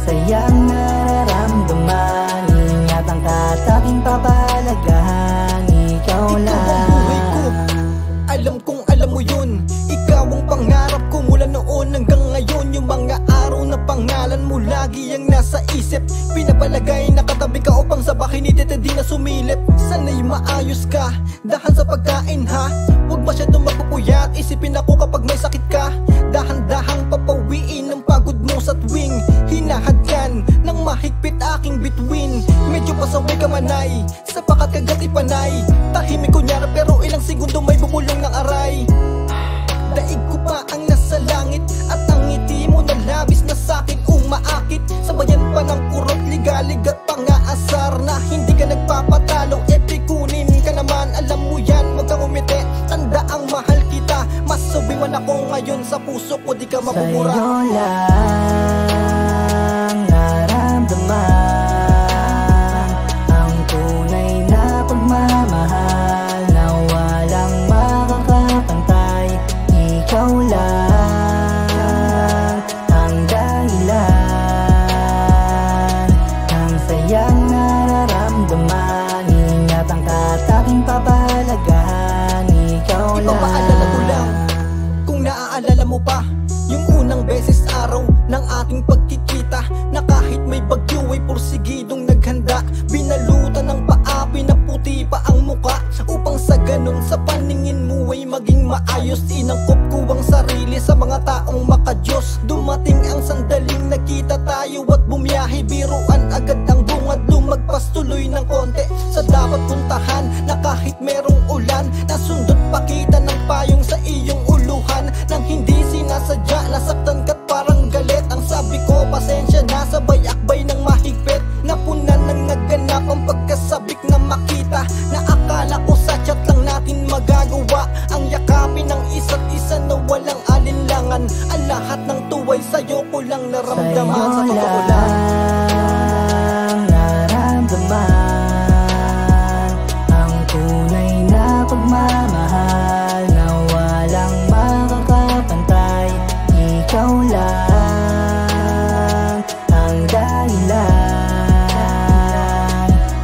sayang nararamdaman. Ingatan ka't aking papalagahan, ikaw lang. Ikaw ang buhay ko, alam kong alam mo yun. Ikaw ang pangarap ko mula noon hanggang ngayon. Yung mga araw na pangalan mo lagi ang nasa isip. Pinapalagay na katabi ka upang sa bakinitete di na sumilip. Sana'y maayos ka, dahan sa pagkain ha. Huwag masyadong magpupuyat, isipin ako kapag may sakit ka. Dahan-dahang papawiin ang pagod mo sa tuwing hinahadyan ng mahigpit aking bituin. Medyo pasaway ka manay, sapakat kagat ipanay. Tahimik kunyara pero ilang segundo may bubulong ng aray. Daig ko pa ang nasa langit at ang ngiti mo na labis na sakin umaakit. Sabayan pa ng kurot, ligalig at pangaasar na hindi ka nagpapatalo. Epikunin ka naman, alam mo yan, wag kang umiti. Tanda ang mahal kita, masabi man ako ngayon sa puso ko di ka mapupura. Sa'yo lang naramdaman ang tunay na pagmamahal na walang makakapantay. Ikaw lang ang dahilan ng sayang nararamdaman. Ingatan ka't aking papalagahan, ikaw lang. Ipapaalala ko lang, kung naaalala mo pa yung unang beses araw ng ating pagkikita, na kahit may bagyo ay porsigidong naghanda. Binalutan ng paa, pinaputi pa ang muka, upang sa ganun sa paningin mo ay maging maayos. Inangkop ko ang sarili sa mga taong makadiyos. Dumating ang sandaling nakita tayo at bumiyahe. Biruan agad ang bungad, lumagpas tuloy ng konti sa dapat puntahan. Na kahit merong ulan, nasundot pakita ng payong sa iyong uluhan. Nang hindi sinasadya, nasaktan ka't parang galit. Ang sabi ko, pasensya na, sabay akbay ng mahigpit. Napunan ng naganap ang pagkasabik na makita, na akala ko sa chat lang natin magagawa ang yakapin ng isa't isa na walang alinlangan. Ang lahat ng tuway sa'yo ko lang naramdaman. Sa totoo lang naramdaman ang tunay na pagmamahal na walang makakapantay. Ikaw lang ang dahilan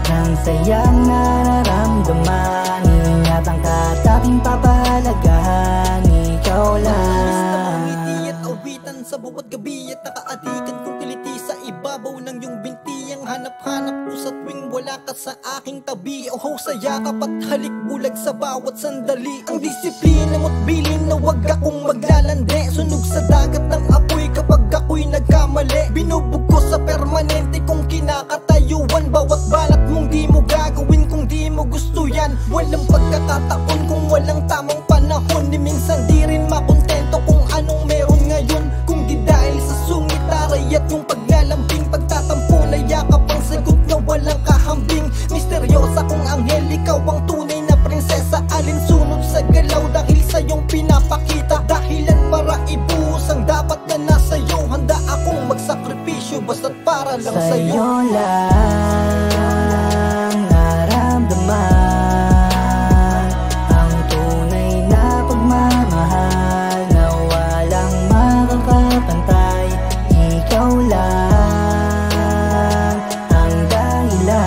ng sayang nararamdaman. Ingatan ka't aking papalagahan, ikaw lang. Ngiti at awitan sa bawat gabi at nakaadikan kong kiliti sa ibabaw ng iyong binti. Ang hanap-hanap ko sa tuwing wala ka sa aking tabi. O sa yakap at halik bulag sa bawat sandali. Ang disiplina mo't bilin na wag akong maglalande. Sunog sa dagat ng apoy kapag ako'y nagkamali. Binubog ko sa permanente kong kinakatayuan. Bawat balat mong di mo gagawin kung di mo gusto yan. Walang pagkakataon kung walang tamang panahon. Ni minsan di rin makontento kung anong meron ngayon. Kung di dahil sa sungit, aray at yung paglalambing. Pagtatampo na yakap ang sagot na walang kahambing. Misteryosa kong anghel, ikaw ang tunay na prinsesa. Alinsunod sa galaw dahil sa iyong pinapakita. Dahilan para ibuhos ang dapat na nasa iyo. Handa akong magsakripisyo basta't para lang sa'yo. Sa'yo lang naramdaman ang tunay na pagmamahal na walang makakapantay. Ikaw lang ang dahilan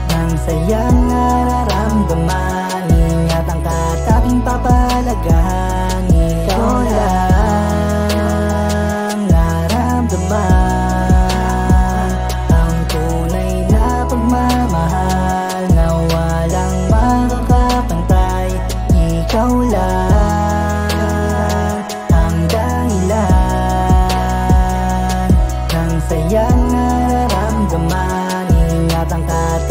ng sayang nararamdaman. Ingatan ka't aking papalagahan, ikaw lang naramdaman ang tunay na pagmamahal na walang makakapantay. Ikaw lang ang dahilan ng sayang nararamdaman. Ingatan ka't